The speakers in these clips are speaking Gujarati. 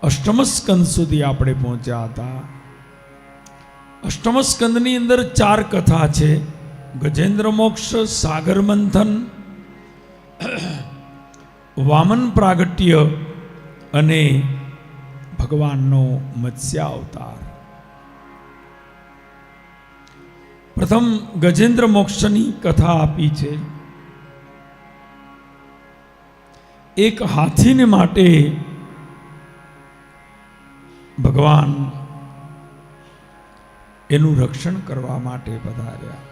અષ્ટમ સ્કંદ સુધી આપણે પહોંચ્યા હતા. અષ્ટમ સ્કંદની અંદર 4 કથા છે: ગજેન્દ્ર મોક્ષ, સાગર મંથન, વામન પ્રાગટ્ય અને ભગવાનનો મત્સ્ય અવતાર. પ્રથમ ગજેન્દ્ર મોક્ષની કથા આપી છે. એક હાથીને માટે ભગવાન એનું રક્ષણ કરવા માટે પધાર્યા.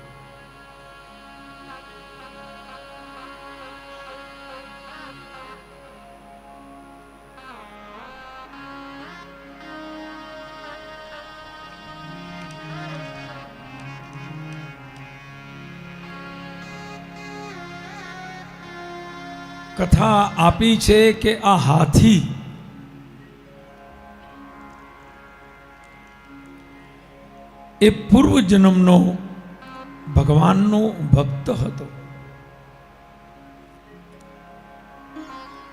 કથા આપી છે કે આ હાથી એ પૂર્વ જન્મનો ભગવાનનો ભક્ત હતો.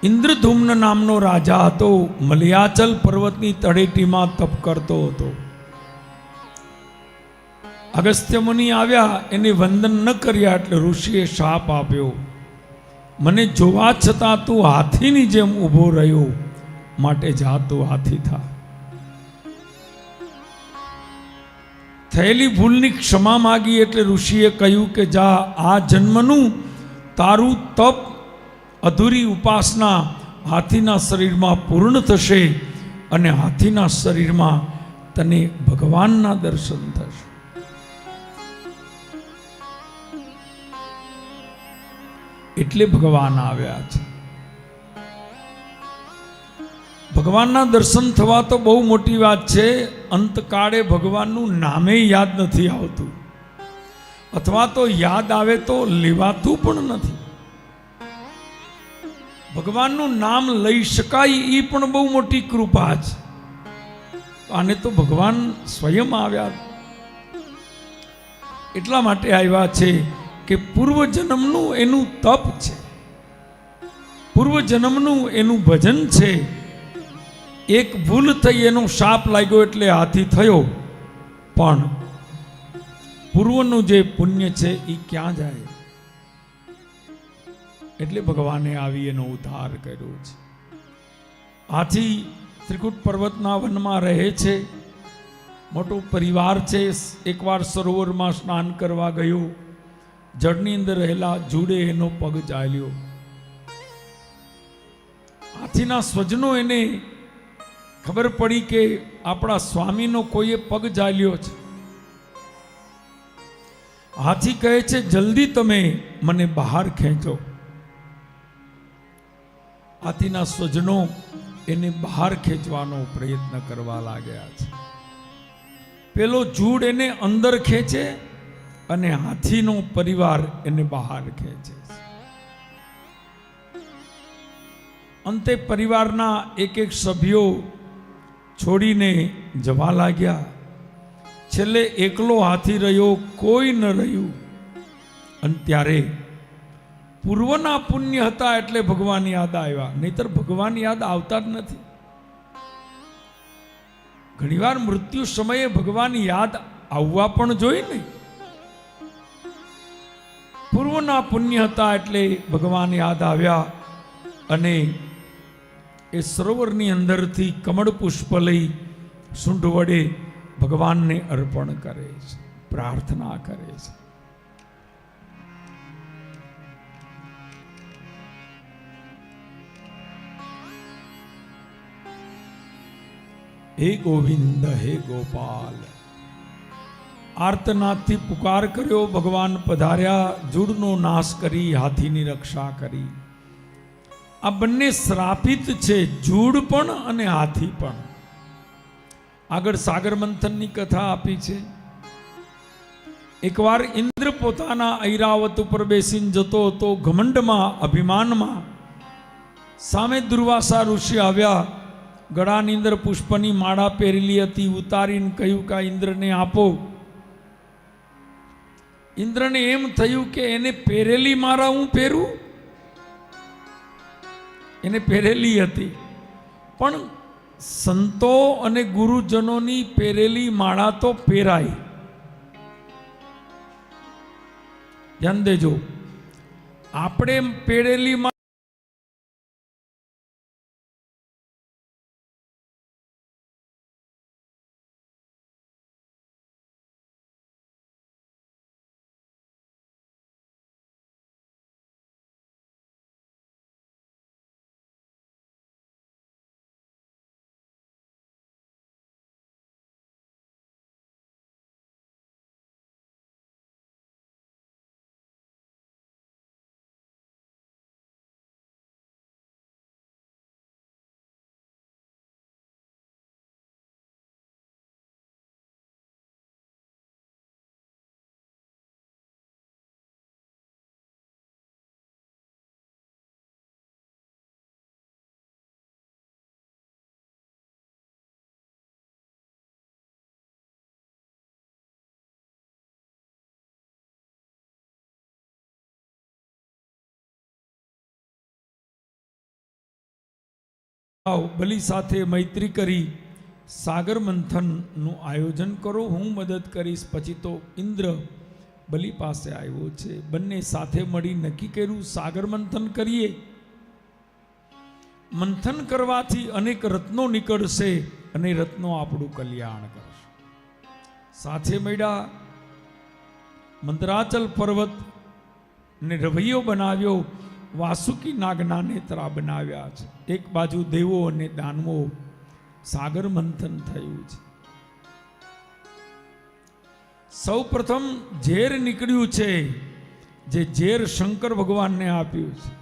ઇન્દ્રધૂમ્ન નામનો રાજા હતો. મલયાચલ પર્વતની તળેટીમાં તપ કરતો હતો. અગસ્ત્ય મુનિ આવ્યા, એને વંદન ન કર્યા એટલે ઋષિએ શાપ આપ્યો, મને જોવા છતાં તું હાથીની જેમ ઊભો રહ્યો, માટે જા તું હાથી થા. થયેલી ભૂલની ક્ષમા માગી એટલે ઋષિએ કહ્યું કે જા, આ જન્મનું તારું તપ, અધૂરી ઉપાસના હાથીના શરીરમાં પૂર્ણ થશે અને હાથીના શરીરમાં તને ભગવાનના દર્શન થશે. એટલે ભગવાન આવ્યા છે. ભગવાનના દર્શન થવા તો બહુ મોટી વાત છે. અંતકાળે ભગવાનનું નામે યાદ નથી આવતું, અથવા તો યાદ આવે તો લેવાતું પણ નથી. ભગવાનનું નામ લઈ શકાય એ પણ બહુ મોટી કૃપા છે. આને તો ભગવાન સ્વયં આવ્યા, એટલા માટે આવ્યા છે કે પૂર્વજન્મનું એનું તપ છે, પૂર્વજન્મનું એનું ભજન છે. એક ભૂલ થઈ, એનો શાપ લાગ્યો એટલે હાથી થયો, પણ પૂર્વનું જે પુણ્ય છે એ ક્યાં જાય? એટલે ભગવાને આવી એનો ઉદ્ધાર કર્યો છે. હાથી ત્રિકૂટ પર્વતના વનમાં રહે છે. મોટો પરિવાર છે. એકવાર સરોવરમાં સ્નાન કરવા ગયો, જળની અંદર રહેલા જુડે એનો પગ ચાલ્યો. હાથીના સ્વજનો એને ખબર પડી કે આપણા સ્વામીનો કોઈએ પગ ચાલ્યો છે. હાથી કહે છે, જલ્દી તમે મને બહાર ખેંચો. હાથીના સ્વજનો એને બહાર ખેંચવાનો પ્રયત્ન કરવા લાગ્યા છે. પેલો જૂડ એને અંદર ખેંચે અને હાથીનો પરિવાર એને બહાર ખેંચે. અંતે પરિવારના એક એક સભ્યો છોડીને જવા લાગ્યા. છેલ્લે એકલો હાથી રહ્યો, કોઈ ન રહ્યું. અને ત્યારે પૂર્વના પુણ્ય હતા એટલે ભગવાન યાદ આવ્યા, નહીતર ભગવાન યાદ આવતા જ નથી. ઘણીવાર મૃત્યુ સમયે ભગવાન યાદ આવવા પણ જોઈએ ને. પૂર્વના પુણ્ય હતા એટલે ભગવાન યાદ આવ્યા અને એ સરોવરની અંદરથી કમળ પુષ્પ લઈ સૂંઢ વડે ભગવાનને અર્પણ કરે છે, પ્રાર્થના કરે છે. હે ગોવિંદ, હે ગોપાલ. આર્તનાદથી પુકાર કર્યો, ભગવાન પધાર્યા, જૂડનો નાશ કરી, હાથીની રક્ષા કરી. આ બંને શ્રાપિત છે, જૂડ પણ અને હાથી પણ. આગળ સાગર મંથનની કથા આપી છે. એકવાર ઇન્દ્ર પોતાના ઐરાવત ઉપર બેસીને જતો હતો, ઘમંડમાં, અભિમાનમાં. સામે દુર્વાસા ઋષિ આવ્યા. ગળાની અંદર પુષ્પની માળા પહેરેલી હતી, ઉતારીને કહ્યું કે ઇન્દ્રને આપો. ઇન્દ્રને એમ થયું કે એને પહેરેલી માળા હું પહેરું. એને પહેરેલી હતી, પણ સંતો અને ગુરુજનોની પહેરેલી માળા તો પહેરાય. ધ્યાન દેજો, આપણે પહેરેલી બલિ સાથે મૈત્રી કરી સાગર મંથનનું આયોજન કરો, હું મદદ કરીશ. પછી તો ઇન્દ્ર બલિ પાસે આવ્યો છે. બંને સાથે મળી નક્કી કર્યું સાગર મંથન કરીએ. મંથન કરવાથી અનેક રત્નો નીકળશે અને રત્નો આપણું કલ્યાણ કરશે. સાથે મળ્યા, મંદરાચલ પર્વત ને રવૈયો બનાવ્યો, વાસુકી નાગના નેત્રા બનાવ્યા છે. એક બાજુ દેવો અને દાનવો, સાગર મંથન થયું છે. સૌ પ્રથમ ઝેર નીકળ્યું છે, જે ઝેર શંકર ભગવાનને આપ્યું છે.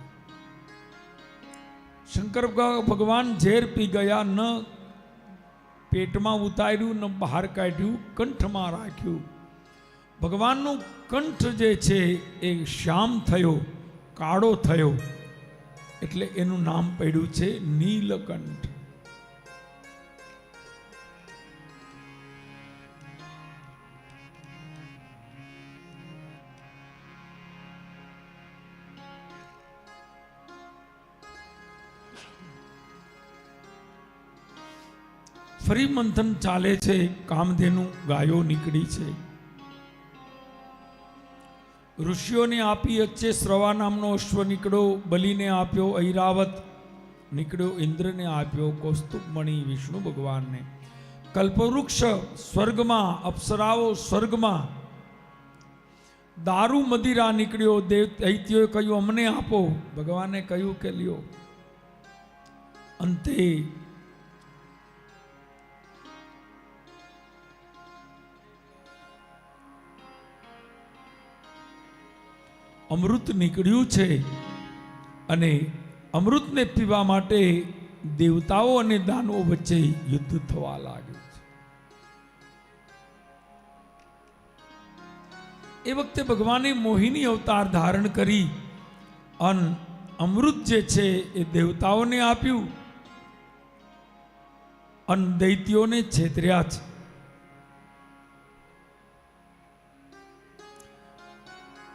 શંકર ભગવાન ઝેર પી ગયા, ન પેટમાં ઉતાર્યું ન બહાર કાઢ્યું, કંઠમાં રાખ્યું. ભગવાનનું કંઠ જે છે એ શ્યામ થયો, કાળો થયો, એટલે એનું નામ પડ્યું છે નીલકંઠ. ફરી મંથન ચાલે છે. કામધેનુ ગાયો નીકળી છે. ઋષિઓને આપી વચ્ચે શ્રવા નામનો અશ્વ નીકળ્યો, બલિને આપ્યો ઐરાવત નીકળ્યો, ઇન્દ્રને આપ્યો કૌસ્તુભમણિ વિષ્ણુ ભગવાનને. કલ્પવૃક્ષ સ્વર્ગમાં, અપ્સરાઓ સ્વર્ગમાં. દારૂ મદિરા નીકળ્યો, દૈત્યોએ કહ્યું અમને આપો, ભગવાને કહ્યું કે લ્યો. અંતે અમૃત નીકળ્યું છે અને અમૃતને પીવા માટે દેવતાઓ અને દાનવો વચ્ચે યુદ્ધ થવા લાગ્યું છે. એ વખતે ભગવાને મોહિની અવતાર ધારણ કરી અને અમૃત જે છે એ દેવતાઓને આપ્યું અને દૈત્યોને છેતર્યા છે.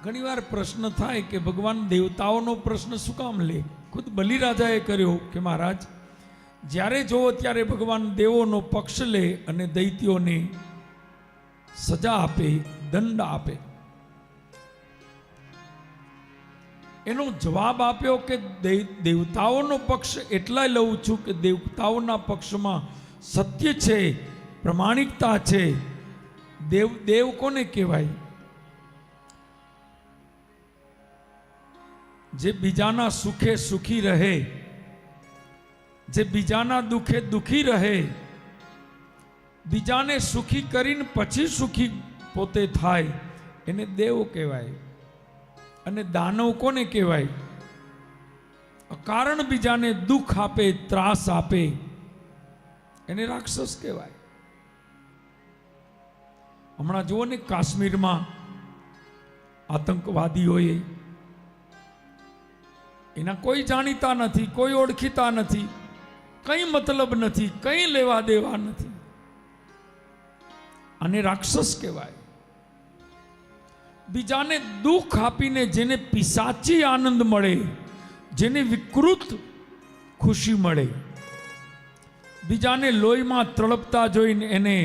ઘણીવાર પ્રશ્ન થાય કે ભગવાન દેવતાઓનો પ્રશ્ન શું કામ લે? ખુદ બલિરાજાએ કર્યો કે મહારાજ, જ્યારે જોવો ત્યારે ભગવાન દેવોનો પક્ષ લે અને દૈત્યોને સજા આપે, દંડ આપે. એનો જવાબ આપ્યો કે દેવતાઓનો પક્ષ એટલા લઉં છું કે દેવતાઓના પક્ષમાં સત્ય છે, પ્રમાણિકતા છે. દેવ કોને કહેવાય? જે બીજાના સુખે સુખી રહે, જે બીજાના દુખે દુખી રહે, બીજાને સુખી કરીને પછી સુખી પોતે થાય, એને દેવ કહેવાય. અને દાનવ કોને કહેવાય? અકારણ બીજાને દુઃખ આપે, ત્રાસ આપે, એને રાક્ષસ કહેવાય. હમણાં જુઓ ને કાશ્મીરમાં આતંકવાદીઓએ, એના કોઈ જાણીતા નથી, કોઈ ઓળખીતા નથી, કંઈ મતલબ નથી, કંઈ લેવા દેવા નથી, અને રાક્ષસ કહેવાય. બીજાને દુઃખ આપીને જેને પિશાચી આનંદ મળે, જેને વિકૃત ખુશી મળે, બીજાને લોહીમાં તળપતા જોઈને એને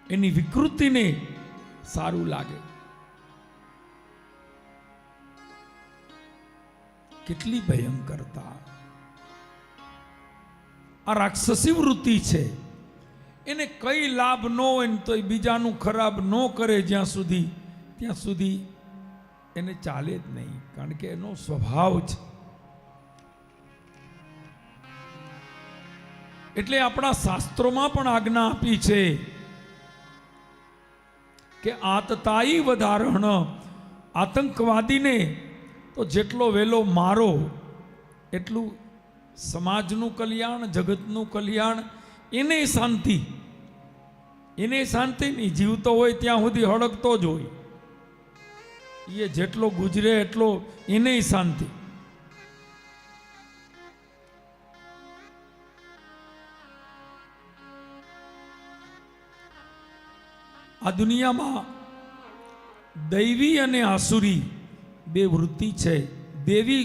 એની વિકૃતિને સારું લાગે. કેટલી ભયંકરતા! આ રાક્ષસી વૃત્તિ છે. એને કઈ લાભ ન હોય ને તો બીજાનું ખરાબ ન કરે ત્યાં સુધી એને ચાલે જ નહીં, કારણ કે એનો સ્વભાવ છે. એટલે આપણા શાસ્ત્રોમાં પણ આજ્ઞા આપી છે કે આતતાઈ વધારણ, આતંકવાદીને તો જેટલો વહેલો મારો એટલું સમાજનું કલ્યાણ, જગતનું કલ્યાણ, એને શાંતિ. એને શાંતિ નહીં. જીવતો હોય ત્યાં સુધી હળગતો જ હોય. એ જેટલો ગુજરે એટલો એને શાંતિ. આ દુનિયામાં દૈવી અને આસુરી બે વૃત્તિ છે. દેવી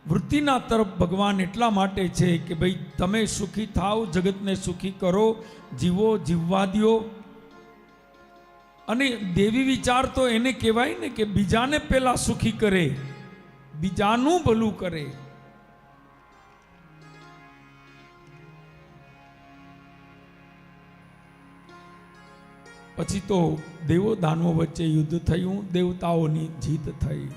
વૃત્તિના તરફ ભગવાન એટલા માટે છે કે ભાઈ તમે સુખી થાઓ, જગતને સુખી કરો, જીવો, જીવવા દ્યો. અને દેવી વિચાર તો એને કહેવાય ને કે બીજાને પહેલા સુખી કરે, બીજાનું ભલું કરે. પછી તો દેવો દાનવો વચ્ચે યુદ્ધ થયું, દેવતાઓની જીત થઈ.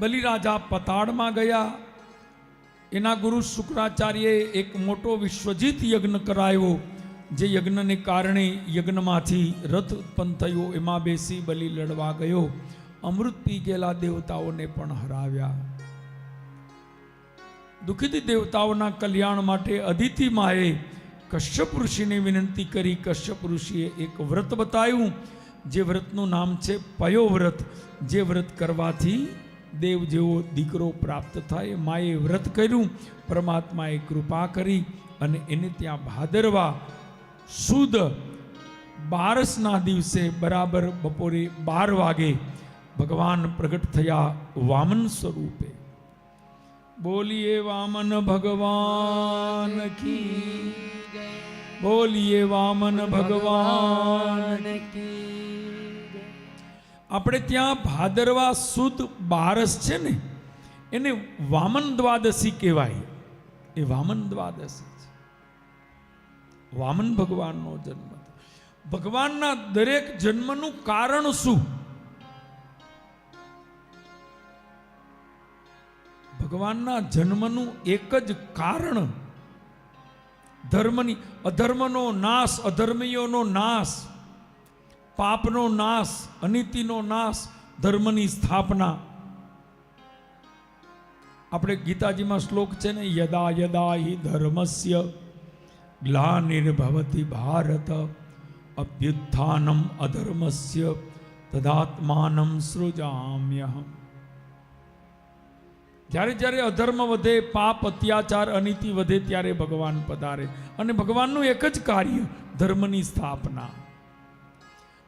બલિરાજા પતાળમાં ગયા. એના ગુરુ શુક્રાચાર્યએ એક મોટો વિશ્વજીત યજ્ઞ કરાયો. જે યજ્ઞને કારણે યજ્ઞમાંથી રથ ઉત્પન્ન થયો. એમાં બેસી બલિ લડવા ગયો. અમૃત પી ગયેલા દેવતાઓને પણ હરાવ્યા. દુઃખિત દેવતાઓના કલ્યાણ માટે અદિતિ માએ કશ્યપ ઋષિને વિનંતી કરી. કશ્યપ ઋષિએ એક વ્રત બતાવ્યું, જે વ્રતનું નામ છે પયોવ્રત. જે વ્રત કરવાથી દેવ જેવો દીકરો પ્રાપ્ત થાય. માએ વ્રત કર્યું, પરમાત્માએ કૃપા કરી અને એને ત્યાં ભાદરવા સુદ 12ના દિવસે બરાબર બપોરે 12 વાગે ભગવાન પ્રગટ થયા વામન સ્વરૂપે. બોલીએ વામન ભગવાન કી, બોલીએ વામન ભગવાન કી. આપણે ત્યાં ભાદરવા સુદ 12 છે ને, એને વામન દ્વાદશી કહેવાય. એ વામન દ્વાદશી છે. વામન ભગવાનનો જન્મ. ભગવાનના દરેક જન્મનું કારણ શું? ભગવાનના જન્મનું એક જ કારણ, ધર્મની અધર્મનો નાશ, અધર્મીઓનો નાશ, પાપનો નાશ, અનીતિનો નાશ, ધર્મની સ્થાપના. આપણે ગીતાજીમાં શ્લોક છે ને, યદા યદા હિ ધર્મસ્ય ગ્લાનિર્ભવતિ ભારત અભ્યુત્થાનમ અધર્મસ્ય તદાત્માનમ સૃજામ્યહમ. જ્યારે જ્યારે અધર્મ વધે, પાપ, અત્યાચાર, અનીતિ વધે, ત્યારે ભગવાન પધારે. અને ભગવાનનું એક જ કાર્ય, ધર્મની સ્થાપના.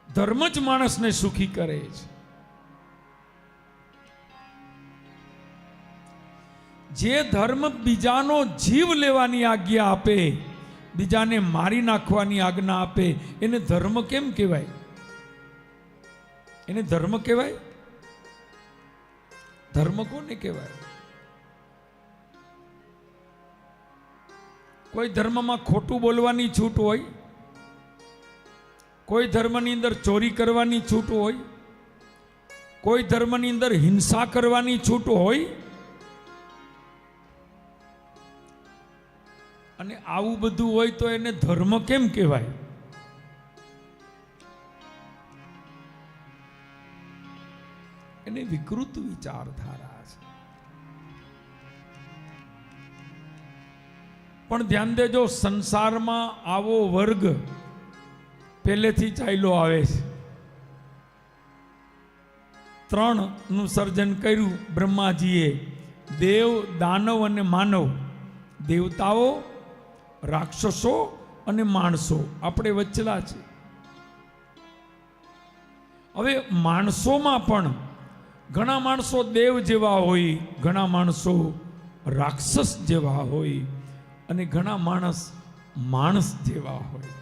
ધર્મ જ માણસને સુખી કરે છે. જે ધર્મ બીજાનો જીવ લેવાની આજ્ઞા આપે, બીજાને મારી નાખવાની આજ્ઞા આપે, એને ધર્મ કેમ કહેવાય? એને ધર્મ કહેવાય? ધર્મ કોને કહેવાય? કોઈ ધર્મમાં ખોટું બોલવાની છૂટ હોય, કોઈ ધર્મની અંદર ચોરી કરવાની છૂટ હોય, કોઈ ધર્મની અંદર હિંસા કરવાની છૂટ હોય. અને આવું બધું હોય તો એને ધર્મ કેમ કહેવાય? એને વિકૃત વિચારધારા છે. પણ ધ્યાન દેજો, સંસારમાં આવો વર્ગ પહેલેથી ચાલ્યો આવે છે. 3નું સર્જન કર્યું બ્રહ્માજીએ, દેવ, દાનવ અને માનવ. દેવતાઓ, રાક્ષસો અને માણસો, આપણે વચ્ચેલા છે. હવે માણસોમાં પણ ઘણા માણસો દેવ જેવા હોય, ઘણા માણસો રાક્ષસ જેવા હોય અને ઘણા માણસ જેવા હોય.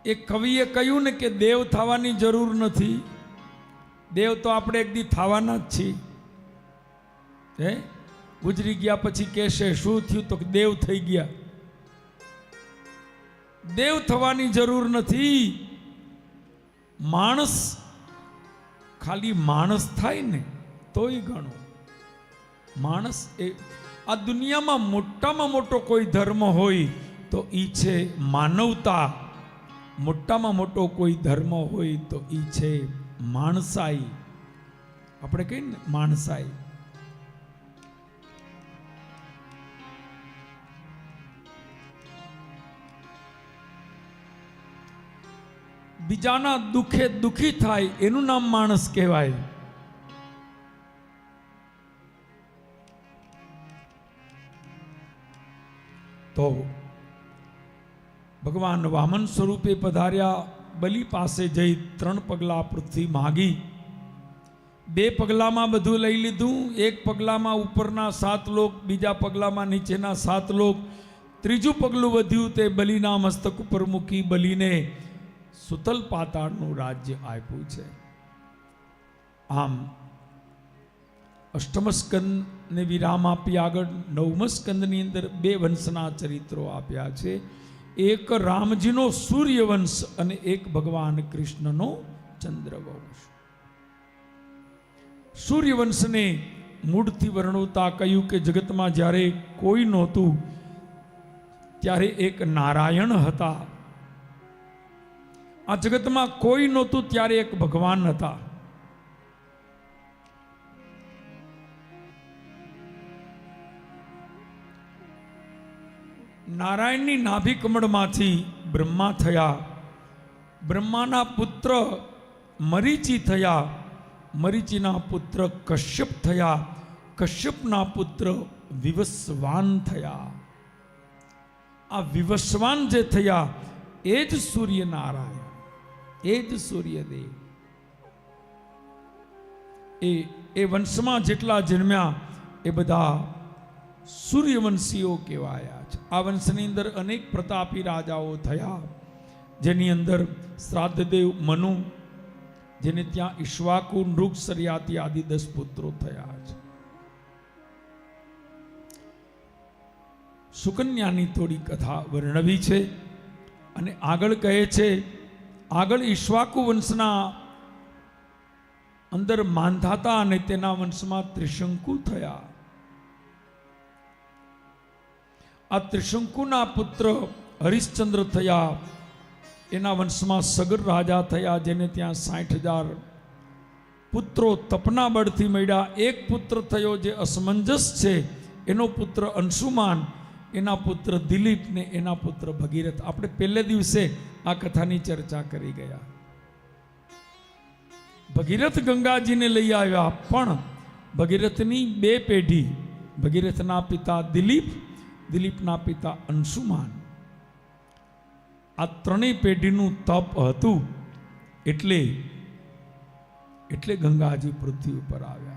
એક કવિએ કહ્યું ને કે દેવ થવાની જરૂર નથી, દેવ તો આપણે એક દી થવાના જ છીએ. હે, ગુજરી ગયા પછી કહેશે શું થયું, તો દેવ થઈ ગયા. દેવ થવાની જરૂર નથી. માણસ, ખાલી માણસ થાય ને તોય ઘણું. માણસ એ આ દુનિયામાં મોટામાં મોટો કોઈ ધર્મ હોય તો ઈ છે માનવતા. મોટામાં મોટો કોઈ ધર્મ હોય તો ઈ છે માણસાઈ. આપણે કહીએ ને માણસાઈ. બીજાના દુખે દુખી થાય એનું નામ માણસ કહેવાય. તો ભગવાન વામન સ્વરૂપે પધાર્યા. બલિ પાસે જઈ 3 પગલા પૃથ્વી માગી. 2 પગલામાં બધું લઈ લીધું. 1 પગલામાં ઉપરના 7 લોક, બીજા પગલામાં નીચેના 7 લોક. 3જું પગલું વધ્યું તે બલિના મસ્તક ઉપર મૂકી બલિને સુતલ પાતાળનું રાજ્ય આપ્યું છે. આમ અષ્ટમ સ્કંદને વિરામ આપી આગળ 9મ સ્કંદની અંદર 2 વંશના ચરિત્રો આપ્યા છે. એક રામજીનો સૂર્યવંશ અને એક ભગવાન કૃષ્ણનો ચંદ્રવંશ. સૂર્યવંશને મૂળથી વર્ણવતા કહ્યું કે જગતમાં જ્યારે કોઈ નહોતું ત્યારે એક નારાયણ હતા. આ જગતમાં કોઈ નહોતું ત્યારે એક ભગવાન હતા. નારાયણની નાભી કમળમાંથી બ્રહ્મા થયા. બ્રહ્માના પુત્ર મરીચી થયા. મરીચીના પુત્ર કશ્યપ થયા. કશ્યપના પુત્ર વિવસ્વાન થયા. આ વિવસ્વાન જે થયા એ જ સૂર્યનારાયણ, એ જ સૂર્યદેવ. એ વંશમાં જેટલા જન્મ્યા એ બધા સૂર્યવંશીઓ કહેવાયા છે. આ વંશની અંદર અનેક પ્રતાપી રાજાઓ થયા, જેની અંદર શ્રાદ્ધદેવ મનુ, જેને ત્યાં ઈશ્વાકુ, નૃગ, સર્યાતી આદિ 10 પુત્રો થયા છે. સુકન્યાની થોડી કથા વર્ણવી છે અને આગળ કહે છે, આગળ ઈશ્વાકુ વંશના અંદર માંધાતા અને તેના વંશમાં ત્રિશંકુ થયા. આ ત્રિશંકુના પુત્ર હરિશ્ચંદ્ર થયા. એના વંશમાં સગર રાજા થયા, જેને ત્યાં 60,000 પુત્રો તપના બળથી મળ્યા. એક પુત્ર થયો જે અસમંજસ છે, એનો પુત્ર અંશુમાન, એના પુત્ર દિલીપ ને એના પુત્ર ભગીરથ. આપણે પહેલે દિવસે આ કથાની ચર્ચા કરી ગયા. ભગીરથ ગંગાજીને લઈ આવ્યા, પણ ભગીરથની 2 પેઢી, ભગીરથના પિતા દિલીપ, દિલીપના પિતા અંશુમાન, આ 3 પેઢીનું તપ હતું. એટલે ગંગાજી પૃથ્વી ઉપર આવ્યા.